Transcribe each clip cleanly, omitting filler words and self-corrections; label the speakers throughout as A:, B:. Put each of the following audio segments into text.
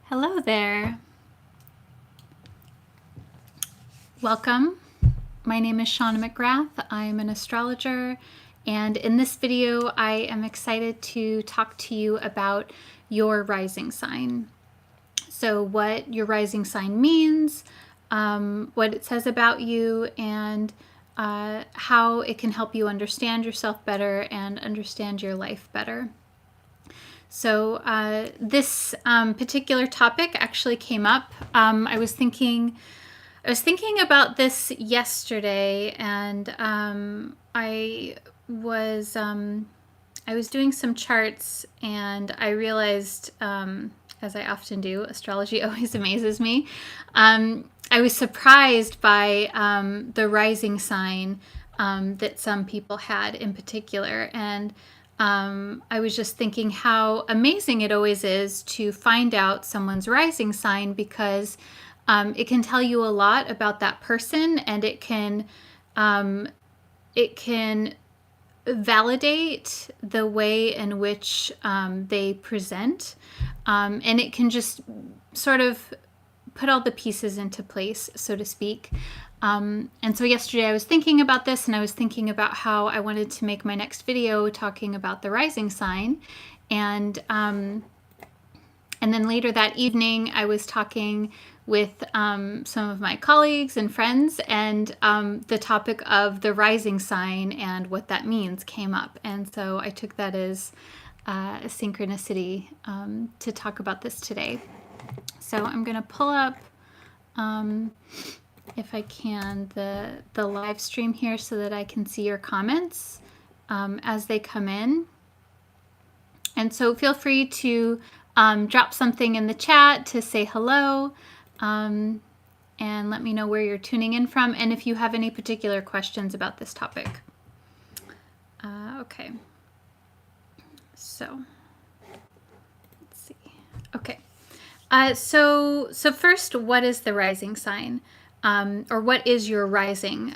A: Hello there. Welcome. My name is Shauna McGrath. I'm an astrologer, and in this video, I am excited to talk to you about your rising sign. So, what your rising sign means, what it says about you, and how it can help you understand yourself better and understand your life better. So this particular topic actually came up. I was thinking about this yesterday, and I was doing some charts, and I realized, as I often do, astrology always amazes me. I was surprised by the rising sign that some people had in particular, and I was just thinking how amazing it always is to find out someone's rising sign, because it can tell you a lot about that person, and it can validate the way in which they present, and it can just sort of put all the pieces into place, so to speak. And so yesterday I was thinking about this, and I was thinking about how I wanted to make my next video talking about the rising sign. And then later that evening, I was talking with some of my colleagues and friends, and the topic of the rising sign and what that means came up. And so I took that as a synchronicity to talk about this today. So I'm going to pull up, if I can, the live stream here so that I can see your comments as they come in. And so feel free to drop something in the chat to say hello, and let me know where you're tuning in from, and if you have any particular questions about this topic. Okay. So let's see. Okay. So first, what is the rising sign? Or what is your rising?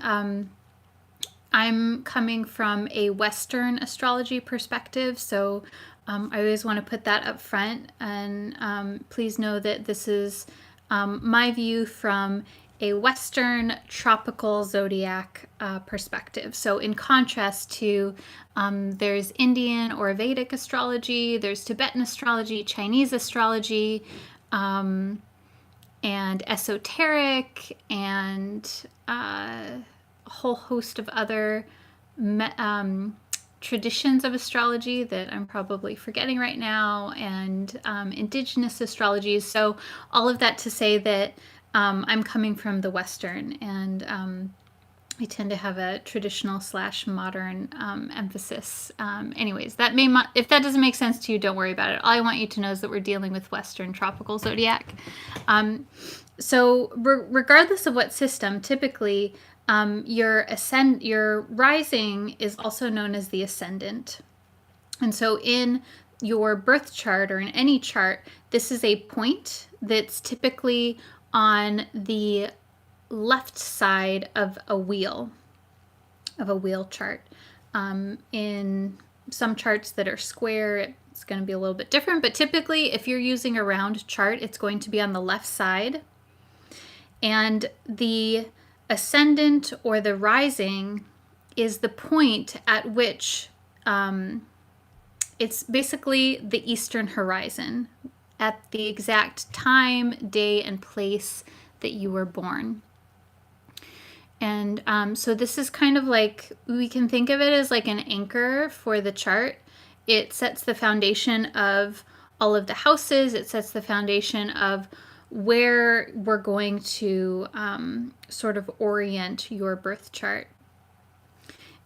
A: I'm coming from a Western astrology perspective, so I always want to put that up front. And please know that this is my view from a Western tropical zodiac perspective. So in contrast to, there's Indian or Vedic astrology, there's Tibetan astrology, Chinese astrology, and esoteric, and a whole host of other traditions of astrology that I'm probably forgetting right now, and indigenous astrologies. So all of that to say that I'm coming from the Western, and I tend to have a traditional / modern emphasis. Anyways, that if that doesn't make sense to you, don't worry about it. All I want you to know is that we're dealing with Western tropical zodiac. So regardless of what system, typically your rising is also known as the ascendant. And so in your birth chart, or in any chart, this is a point that's typically on the left side of a wheel chart. In some charts that are square, it's going to be a little bit different, but typically if you're using a round chart, it's going to be on the left side. And the ascendant, or the rising, is the point at which it's basically the eastern horizon, at the exact time, day, and place that you were born. And so this is kind of like, we can think of it as like an anchor for the chart. It sets the foundation of all of the houses. It sets the foundation of where we're going to sort of orient your birth chart.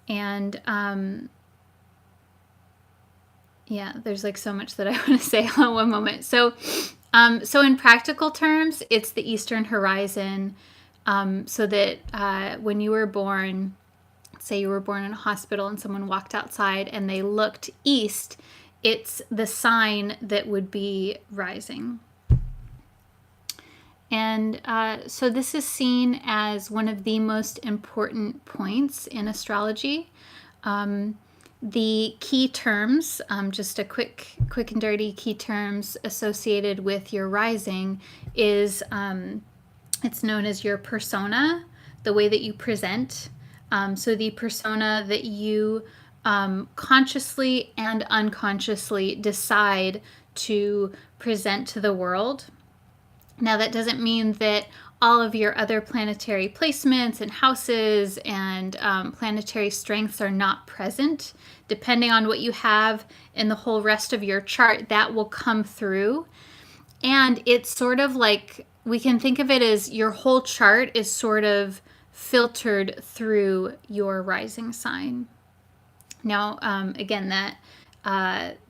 A: And yeah, there's like so much that I want to say on one moment. So in practical terms, it's the eastern horizon, so that when you were born, say you were born in a hospital and someone walked outside and they looked east, it's the sign that would be rising. And so this is seen as one of the most important points in astrology. The key terms, just a quick and dirty key terms associated with your rising is it's known as your persona, the way that you present. So the persona that you consciously and unconsciously decide to present to the world. Now, that doesn't mean that all of your other planetary placements and houses and planetary strengths are not present. Depending on what you have in the whole rest of your chart, that will come through. And it's sort of like, we can think of it as your whole chart is sort of filtered through your rising sign. Now, again, that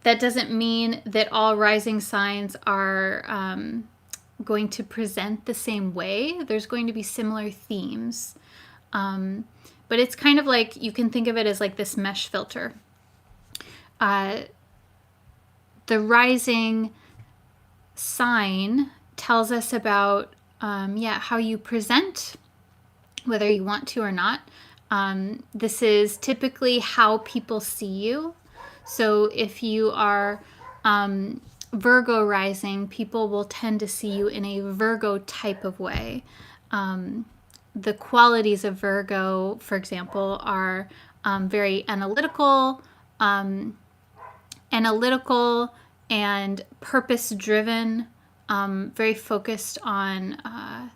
A: doesn't mean that all rising signs are going to present the same way. There's going to be similar themes. But it's kind of like, you can think of it as like this mesh filter. The rising sign tells us about, how you present, whether you want to or not. This is typically how people see you. So if you are Virgo rising, people will tend to see you in a Virgo type of way. The qualities of Virgo, for example, are very analytical and purpose-driven, very focused on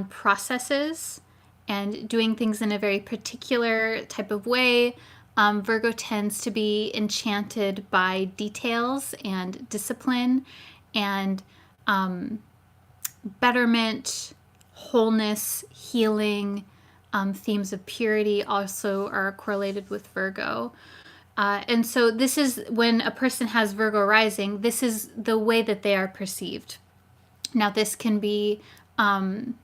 A: processes and doing things in a very particular type of way. Virgo tends to be enchanted by details and discipline and betterment, wholeness, healing. Themes of purity also are correlated with Virgo. And so this is when a person has Virgo rising, this is the way that they are perceived. Now, this can be something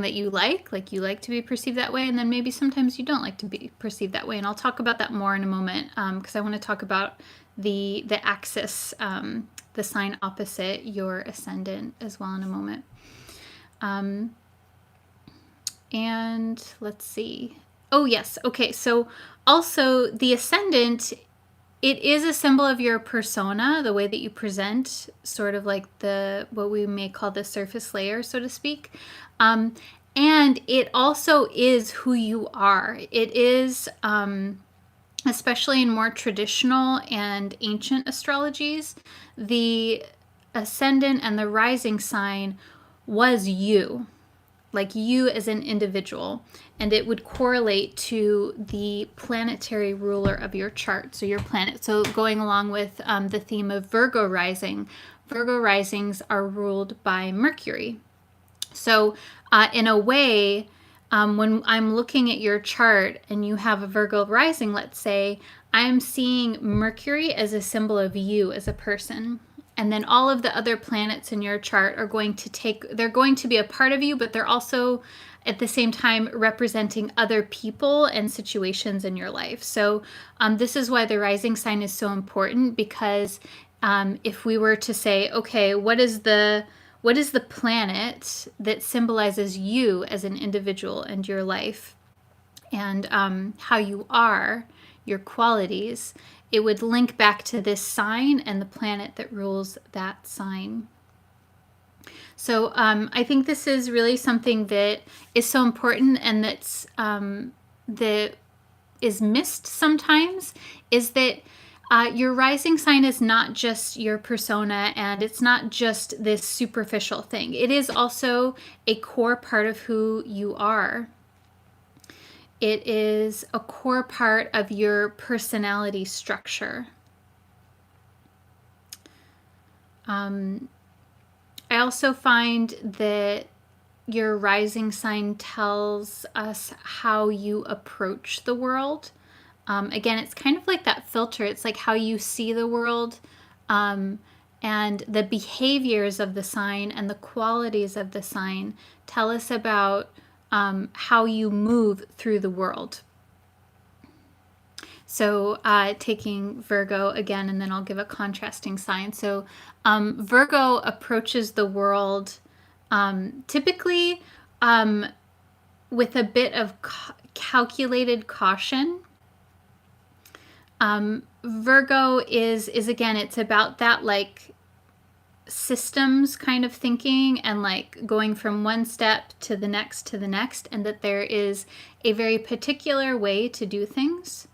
A: that you like you like to be perceived that way, and then maybe sometimes you don't like to be perceived that way. And I'll talk about that more in a moment, because I want to talk about the axis, the sign opposite your ascendant as well in a moment. And let's see. Oh, yes. Okay. So also the ascendant, it is a symbol of your persona, the way that you present, sort of like what we may call the surface layer, so to speak. And it also is who you are. It is, especially in more traditional and ancient astrologies, the ascendant and the rising sign was you. Like you as an individual, and it would correlate to the planetary ruler of your chart, so your planet. So going along with the theme of Virgo rising, Virgo risings are ruled by Mercury. So in a way, when I'm looking at your chart and you have a Virgo rising, let's say, I'm seeing Mercury as a symbol of you as a person. And then all of the other planets in your chart are they're going to be a part of you, but they're also at the same time representing other people and situations in your life. So this is why the rising sign is so important, because if we were to say, okay, what is the planet that symbolizes you as an individual and your life and how you are, your qualities, it would link back to this sign and the planet that rules that sign. So I think this is really something that is so important, and that is missed sometimes, is that your rising sign is not just your persona, and it's not just this superficial thing. It is also a core part of who you are. It is a core part of your personality structure. I also find that your rising sign tells us how you approach the world. Again, it's kind of like that filter. It's like how you see the world, and the behaviors of the sign and the qualities of the sign tell us about how you move through the world. So taking Virgo again, and then I'll give a contrasting sign. So Virgo approaches the world typically with a bit of calculated caution. Virgo is again, it's about that like systems kind of thinking and like going from one step to the next to the next, and that there is a very particular way to do things.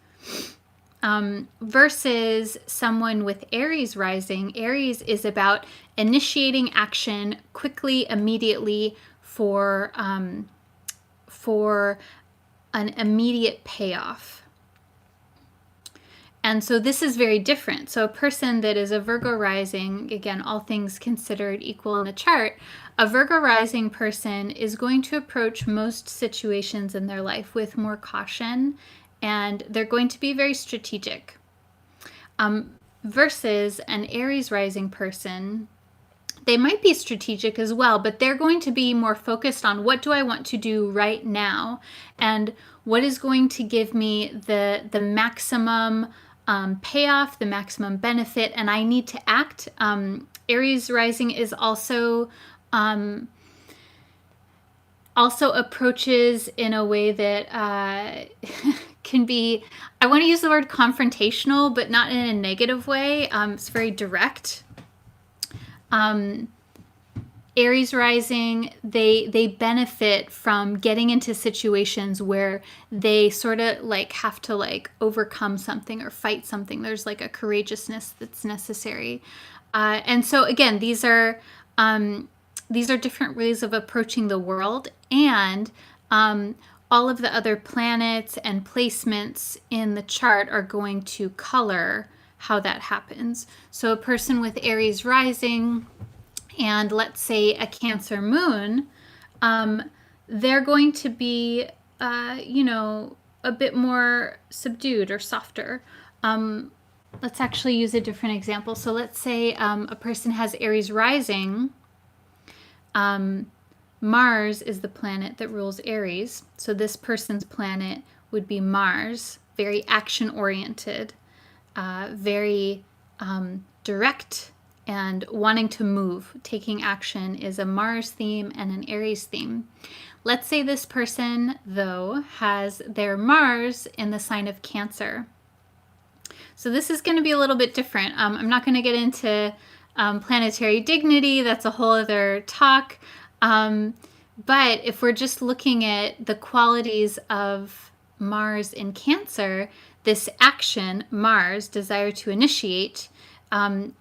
A: Versus someone with Aries rising. Aries is about initiating action quickly, immediately for an immediate payoff. And so this is very different. So a person that is a Virgo rising, again, all things considered equal in the chart, a Virgo rising person is going to approach most situations in their life with more caution, and they're going to be very strategic. Versus an Aries rising person, they might be strategic as well, but they're going to be more focused on what do I want to do right now, and what is going to give me the maximum payoff, the maximum benefit, and I need to act. Aries rising is also approaches in a way that can be, I want to use the word confrontational, but not in a negative way. It's very direct. Aries rising, they benefit from getting into situations where they sort of like have to like overcome something or fight something. There's like a courageousness that's necessary. And so again, these are different ways of approaching the world, and all of the other planets and placements in the chart are going to color how that happens. So a person with Aries rising and let's say a Cancer moon, they're going to be, a bit more subdued or softer. Let's actually use a different example. So let's say a person has Aries rising. Mars is the planet that rules Aries. So this person's planet would be Mars, very action-oriented, very direct, and wanting to move. Taking action is a Mars theme and an Aries theme. Let's say this person, though, has their Mars in the sign of Cancer. So this is going to be a little bit different. I'm not going to get into planetary dignity. That's a whole other talk. But if we're just looking at the qualities of Mars in Cancer, this action, Mars, desire to initiate,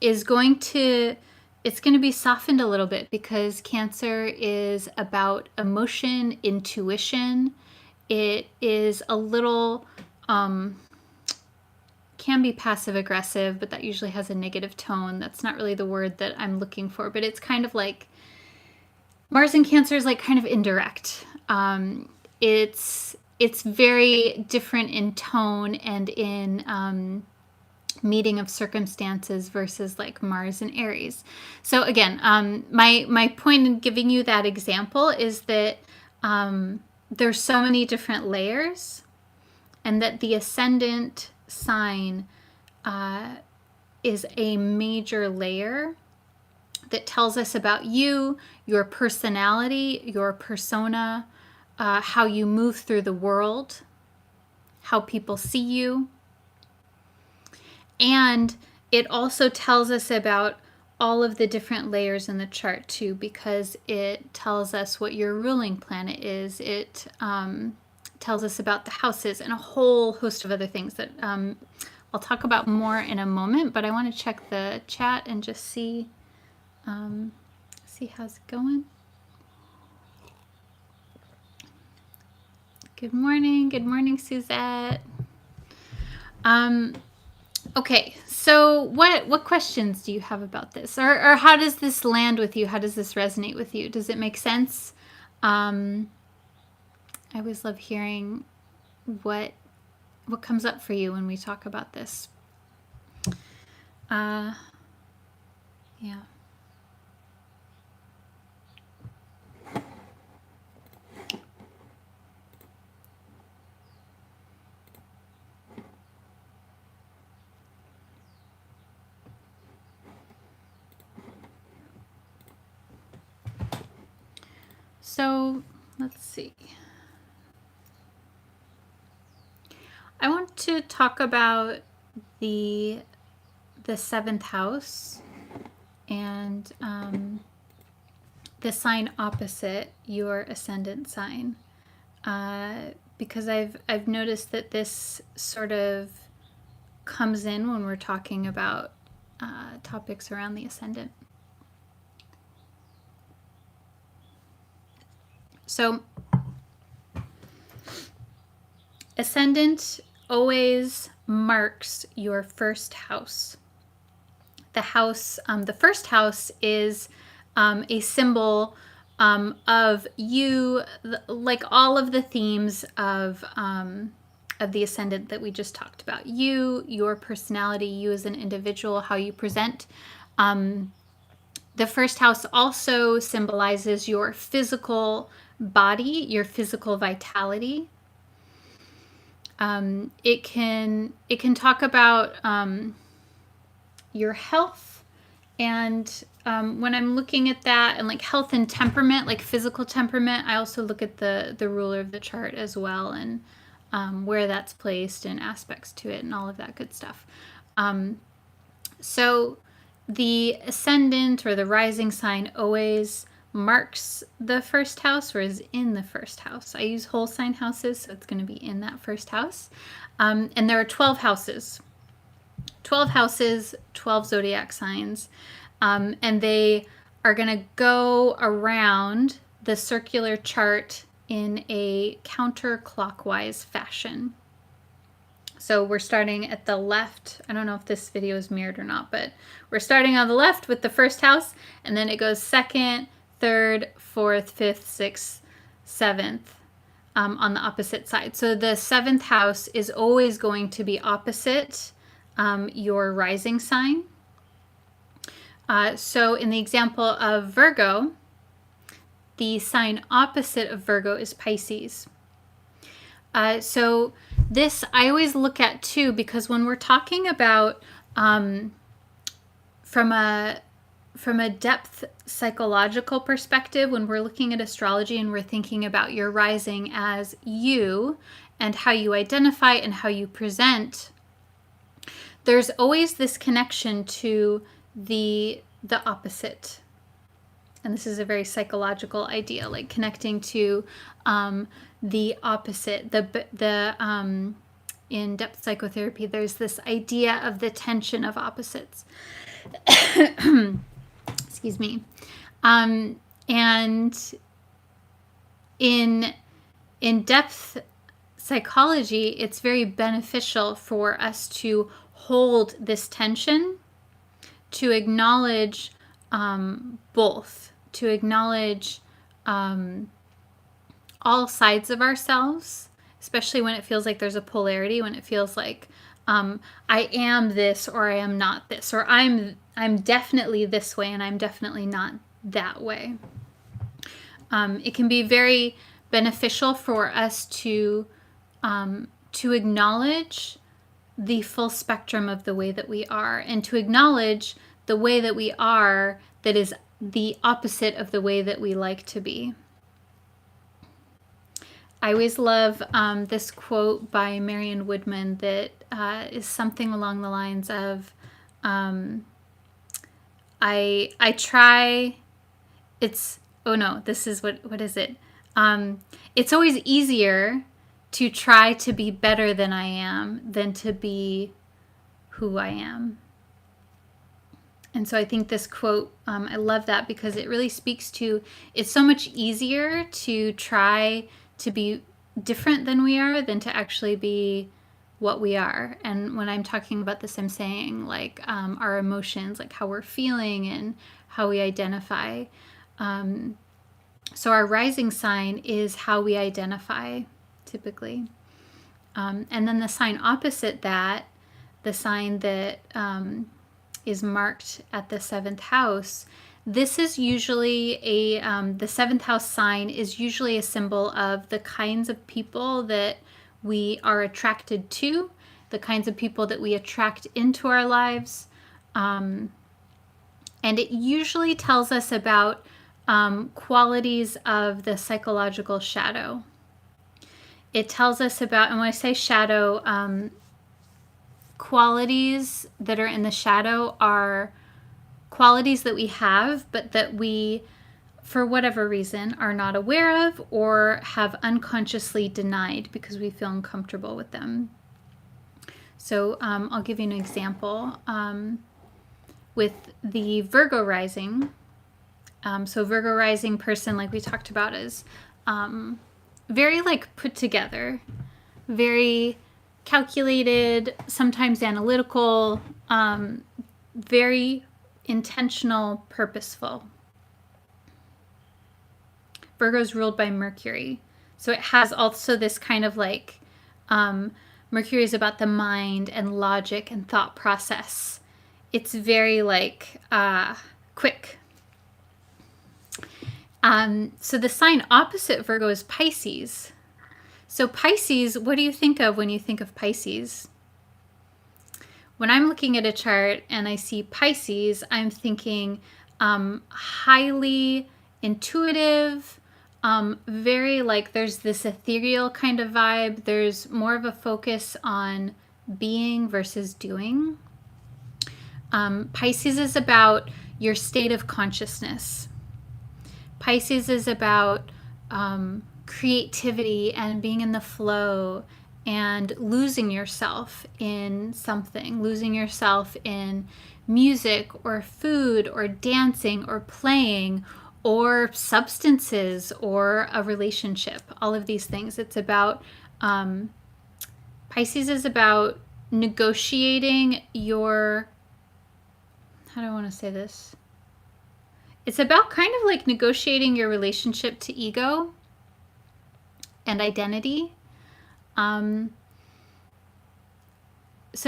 A: is going to be softened a little bit, because Cancer is about emotion, intuition. It is a little, can be passive aggressive, but that usually has a negative tone. That's not really the word that I'm looking for, but it's kind of like, Mars in Cancer is like kind of indirect. It's very different in tone and in meeting of circumstances versus like Mars and Aries. So again, my point in giving you that example is that there's so many different layers, and that the ascendant sign is a major layer that tells us about you, your personality, your persona, how you move through the world, how people see you. And it also tells us about all of the different layers in the chart too, because it tells us what your ruling planet is. It tells us about the houses and a whole host of other things that I'll talk about more in a moment, but I want to check the chat and just see how's it going. Good morning, Suzette. Okay, so what questions do you have about this, or how does this land with you? How does this resonate with you? Does it make sense? I always love hearing what comes up for you when we talk about this. Yeah. So let's see. I want to talk about the seventh house and the sign opposite your ascendant sign, because I've noticed that this sort of comes in when we're talking about topics around the ascendant. So ascendant always marks your first house. The house, the first house is a symbol of you, like all of the themes of the ascendant that we just talked about. You, your personality, you as an individual, how you present. The first house also symbolizes your physical body, your physical vitality. It can talk about your health, and when I'm looking at that, and like health and temperament, like physical temperament, I also look at the ruler of the chart as well, and where that's placed and aspects to it and all of that good stuff. So the ascendant or the rising sign always marks the first house, or is in the first house. I use whole sign houses, so it's going to be in that first house. And there are 12 houses. 12 houses, 12 zodiac signs. And they are going to go around the circular chart in a counterclockwise fashion. So we're starting at the left. I don't know if this video is mirrored or not, but we're starting on the left with the first house, and then it goes second, third, fourth, fifth, sixth, seventh on the opposite side. So the seventh house is always going to be opposite your rising sign. So in the example of Virgo, the sign opposite of Virgo is Pisces. So this I always look at too, because when we're talking about from a depth psychological perspective, when we're looking at astrology and we're thinking about your rising as you and how you identify and how you present, there's always this connection to the opposite. And this is a very psychological idea, like connecting to the opposite. In depth psychotherapy, there's this idea of the tension of opposites. Excuse me. And in depth psychology, it's very beneficial for us to hold this tension, to acknowledge both, to acknowledge all sides of ourselves, especially when it feels like there's a polarity, when it feels like I am this or I am not this, or I'm definitely this way and I'm definitely not that way. It can be very beneficial for us to acknowledge the full spectrum of the way that we are, and to acknowledge the way that we are that is the opposite of the way that we like to be. I always love this quote by Marion Woodman that is something along the lines of, I try, it's, oh no, this is, what is it? It's always easier to try to be better than I am than to be who I am. And so I think this quote, I love that because it really speaks to, it's so much easier to try to be different than we are than to actually be what we are. And when I'm talking about this, I'm saying like our emotions, like how we're feeling and how we identify. So our rising sign is how we identify typically. And then the sign opposite that, the sign that is marked at the seventh house, this is usually the seventh house sign is usually a symbol of the kinds of people that we are attracted to, the kinds of people that we attract into our lives. And it usually tells us about qualities of the psychological shadow. It tells us about, and when I say shadow, qualities that are in the shadow are qualities that we have, but that we, for whatever reason, are not aware of or have unconsciously denied because we feel uncomfortable with them. So I'll give you an example. With the Virgo rising, so Virgo rising person, like we talked about, is very like put together, very calculated, sometimes analytical, very intentional, purposeful. Virgo is ruled by Mercury. So it has also this kind of like, Mercury is about the mind and logic and thought process. It's very like quick. So the sign opposite Virgo is Pisces. So Pisces, what do you think of when you think of Pisces? When I'm looking at a chart and I see Pisces, I'm thinking highly intuitive, very like there's this ethereal kind of vibe. There's more of a focus on being versus doing. Pisces is about your state of consciousness. Pisces is about creativity and being in the flow and losing yourself in something, losing yourself in music or food or dancing or playing or substances or a relationship, all of these things. It's about, Pisces is about negotiating your, how do I want to say this? It's about kind of like negotiating your relationship to ego and identity. So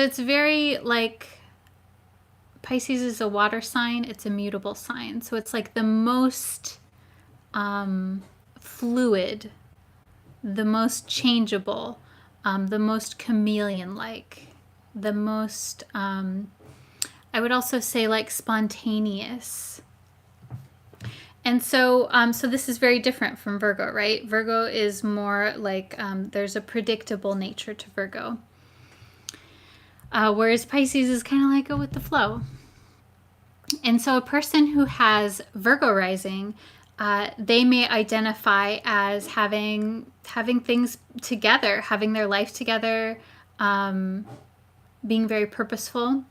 A: it's very like, Pisces is a water sign. It's a mutable sign. So it's like the most fluid, the most changeable, the most chameleon-like, the most, I would also say like spontaneous. And so, so this is very different from Virgo, right? Virgo is more like, there's a predictable nature to Virgo. Whereas Pisces is kind of like go with the flow. And so a person who has Virgo rising, they may identify as having things together, having their life together, being very purposeful.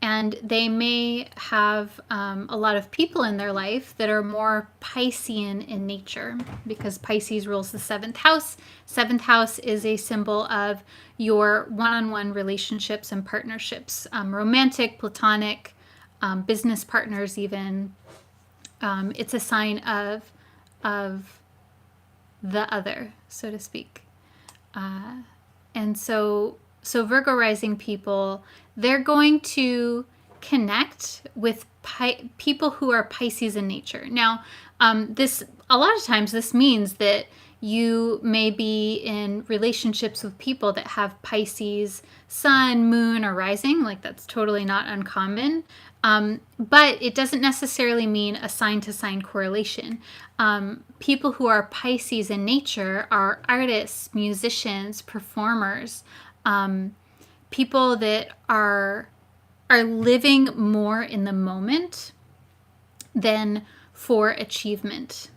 A: And they may have a lot of people in their life that are more Piscean in nature, because Pisces rules the 7th house. 7th house is a symbol of your one-on-one relationships and partnerships, romantic, platonic, business partners even. It's a sign of the other, so to speak. And so Virgo rising people, they're going to connect with people who are Pisces in nature. Now, this, a lot of times this means that you may be in relationships with people that have Pisces sun, moon, or rising. Like, that's totally not uncommon. But it doesn't necessarily mean a sign-to-sign correlation. People who are Pisces in nature are artists, musicians, performers, people that are living more in the moment than for achievement.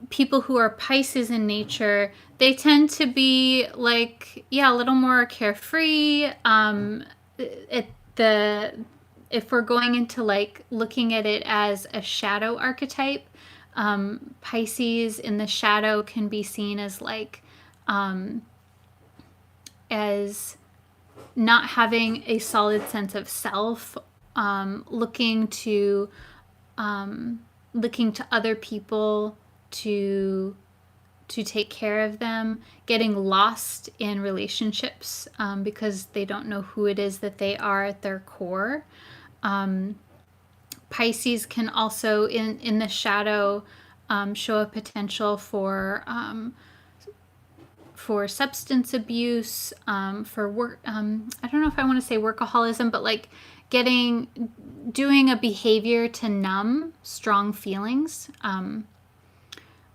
A: People who are Pisces in nature, they tend to be like, a little more carefree. If we're going into like looking at it as a shadow archetype, Pisces in the shadow can be seen as like, as not having a solid sense of self, looking to other people to take care of them, getting lost in relationships because they don't know who it is that they are at their core. Pisces can also, in the shadow, show a potential for substance abuse, for work. I don't know if I want to say workaholism, but like doing a behavior to numb strong feelings.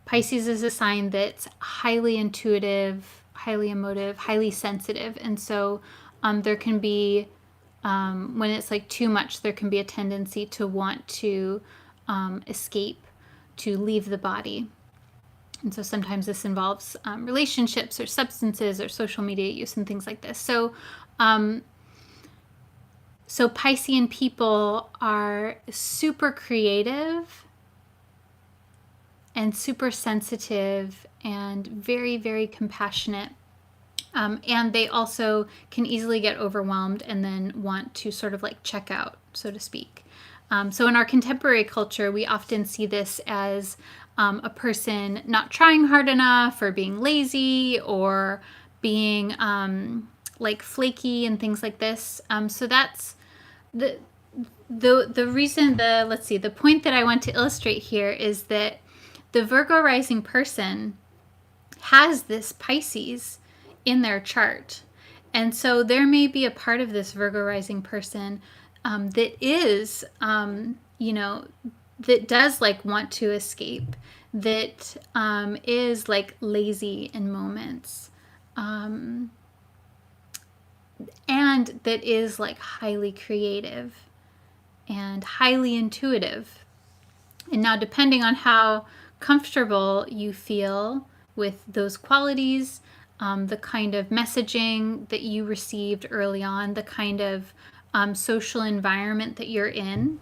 A: Pisces is a sign that's highly intuitive, highly emotive, highly sensitive. And so there can be, when it's like too much, there can be a tendency to want to escape, to leave the body. And so sometimes this involves relationships or substances or social media use and things like this. So Piscean people are super creative and super sensitive and very, very compassionate. And they also can easily get overwhelmed and then want to sort of like check out, so to speak. So in our contemporary culture, we often see this as a person not trying hard enough, or being lazy, or being like flaky and things like this. So that's the reason, the point that I want to illustrate here is that the Virgo rising person has this Pisces in their chart. And so there may be a part of this Virgo rising person that is, that does like want to escape, that is like lazy in moments, and that is like highly creative and highly intuitive. And now, depending on how comfortable you feel with those qualities, the kind of messaging that you received early on, the kind of social environment that you're in,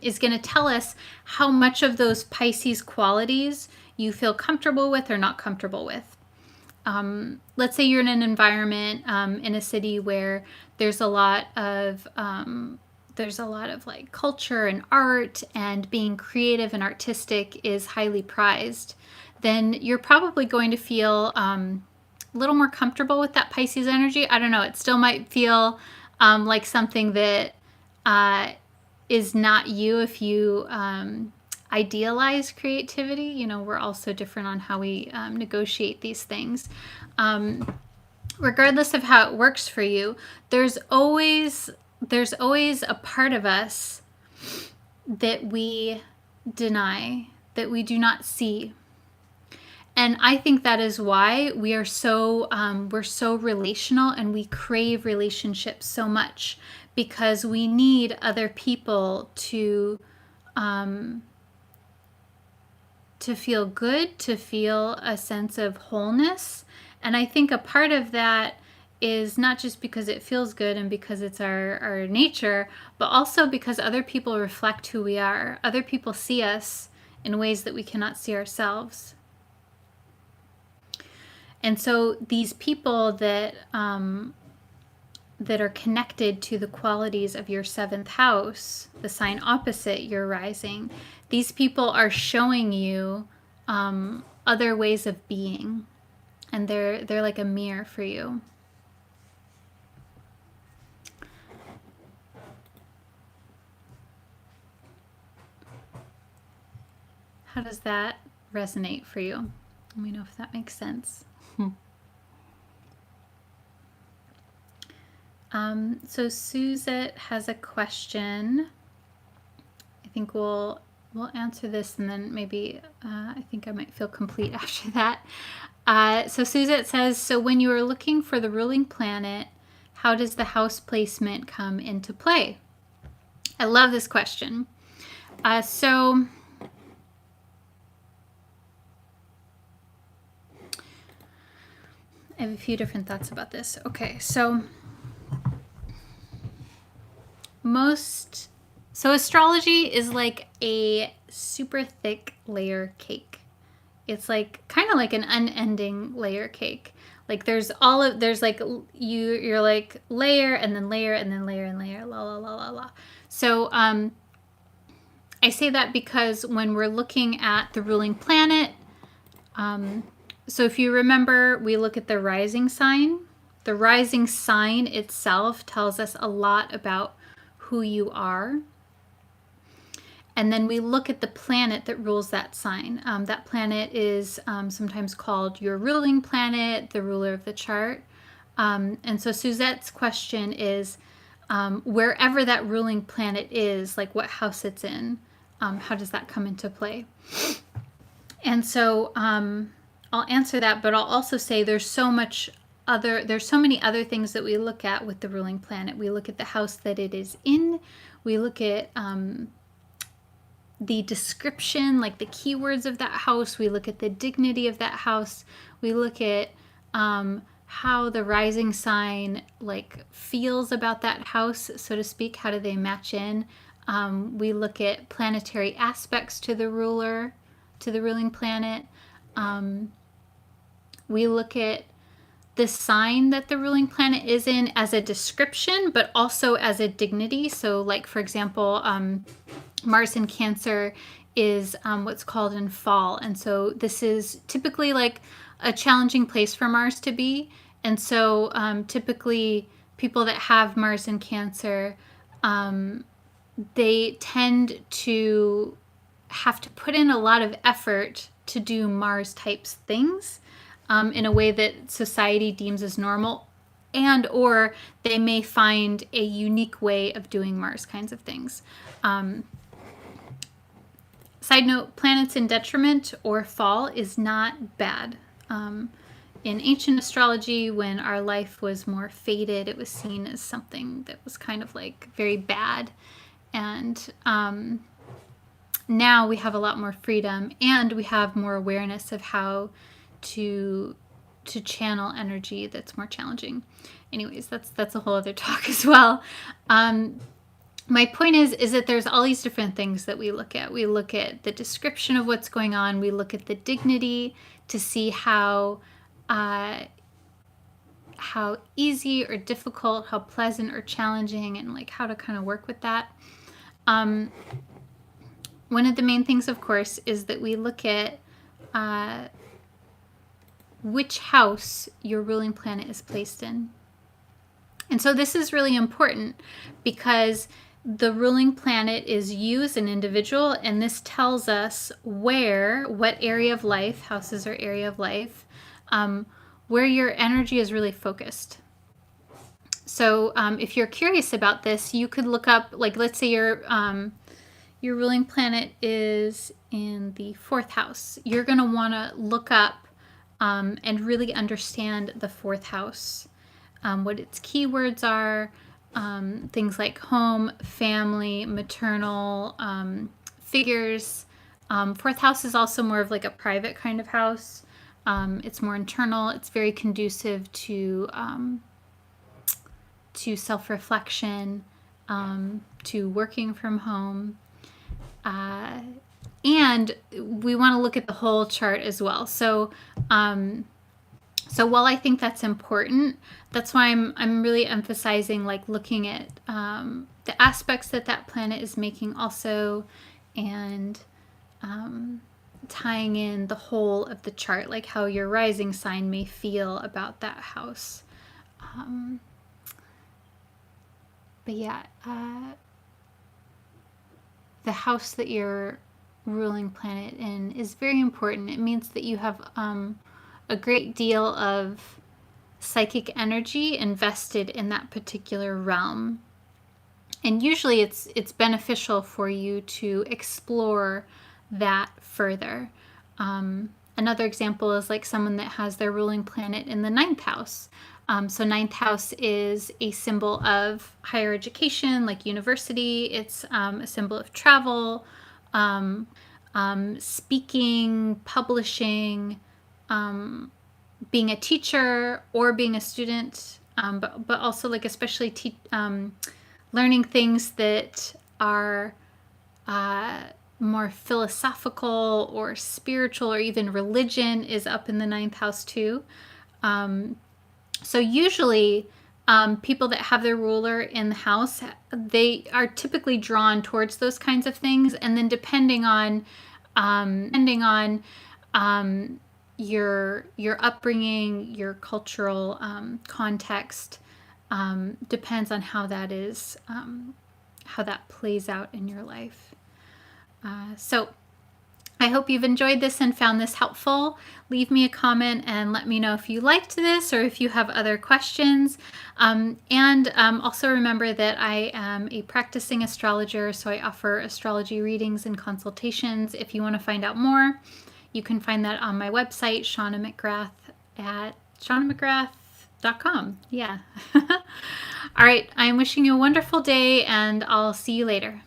A: is going to tell us how much of those Pisces qualities you feel comfortable with or not comfortable with. Let's say you're in an environment in a city where there's a lot of like culture and art, and being creative and artistic is highly prized, then you're probably going to feel a little more comfortable with that Pisces energy. I don't know. It still might feel like something that is not you if you idealize creativity. You know, we're also different on how we negotiate these things. Regardless of how it works for you, there's always a part of us that we deny, that we do not see. And I think that is why we are so relational, and we crave relationships so much, because we need other people to feel good, to feel a sense of wholeness. And I think a part of that is not just because it feels good and because it's our nature, but also because other people reflect who we are. Other people see us in ways that we cannot see ourselves. And so these people that are connected to the qualities of your seventh house, the sign opposite your rising, these people are showing you other ways of being, and they're like a mirror for you. How does that resonate for you? Let me know if that makes sense. So Suzette has a question. I think we'll answer this, and then maybe I think I might feel complete after that. So Suzette says, so when you are looking for the ruling planet, how does the house placement come into play? I love this question. So I have a few different thoughts about this. Okay, so astrology is like a super thick layer cake. It's like kind of like an unending layer cake. Like there's like you're like layer and then layer and then layer and layer, la la la la la. So I say that because when we're looking at the ruling planet, so if you remember, we look at the rising sign. The rising sign itself tells us a lot about who you are. And then we look at the planet that rules that sign. That planet is sometimes called your ruling planet, the ruler of the chart. And so Suzette's question is, wherever that ruling planet is, like what house it's in, how does that come into play? And so I'll answer that, but I'll also say there's so many other things that we look at with the ruling planet. We look at the house that it is in. We look at the description, like the keywords of that house. We look at the dignity of that house. We look at how the rising sign like feels about that house, so to speak. How do they match in? We look at planetary aspects to the ruling planet. We look at the sign that the ruling planet is in as a description, but also as a dignity. So, like, for example, Mars in Cancer is what's called in fall. And so this is typically like a challenging place for Mars to be. And so typically people that have Mars in Cancer, they tend to have to put in a lot of effort to do Mars types things in a way that society deems as normal, and or they may find a unique way of doing Mars kinds of things. Side note, planets in detriment or fall is not bad. In ancient astrology, when our life was more fated, it was seen as something that was kind of like very bad. And now we have a lot more freedom, and we have more awareness of how to channel energy that's more challenging. Anyways, that's a whole other talk as well. My point is that there's all these different things that we look at. We look at the description of what's going on. We look at the dignity to see how easy or difficult, how pleasant or challenging, and like how to kind of work with that. One of the main things, of course, is that we look at which house your ruling planet is placed in. And so this is really important because the ruling planet is you as an individual, and this tells us what area of life, houses are area of life, where your energy is really focused. So if you're curious about this, you could look up, like, let's say your ruling planet is in the 4th house. You're going to want to look up and really understand the 4th house, what its keywords are, things like home, family, maternal, figures. 4th house is also more of like a private kind of house. It's more internal. It's very conducive to self-reflection, to working from home. And we want to look at the whole chart as well. So while I think that's important, that's why I'm really emphasizing like looking at the aspects that planet is making also, and tying in the whole of the chart, like how your rising sign may feel about that house. But yeah, the house that you're ruling planet in is very important. It means that you have a great deal of psychic energy invested in that particular realm. And usually it's beneficial for you to explore that further. Another example is like someone that has their ruling planet in the 9th house. So 9th house is a symbol of higher education, like university. It's a symbol of travel, speaking, publishing, being a teacher or being a student, but also like especially learning things that are more philosophical or spiritual, or even religion is up in the 9th house too. So usually people that have their ruler in the house, they are typically drawn towards those kinds of things. And then depending on your upbringing, your cultural context, depends on how that is, how that plays out in your life. So I hope you've enjoyed this and found this helpful. Leave me a comment and let me know if you liked this or if you have other questions. And also remember that I am a practicing astrologer, so I offer astrology readings and consultations. If you want to find out more, you can find that on my website, Shauna McGrath at shaunamcgrath.com. Yeah. All right. I'm wishing you a wonderful day, and I'll see you later.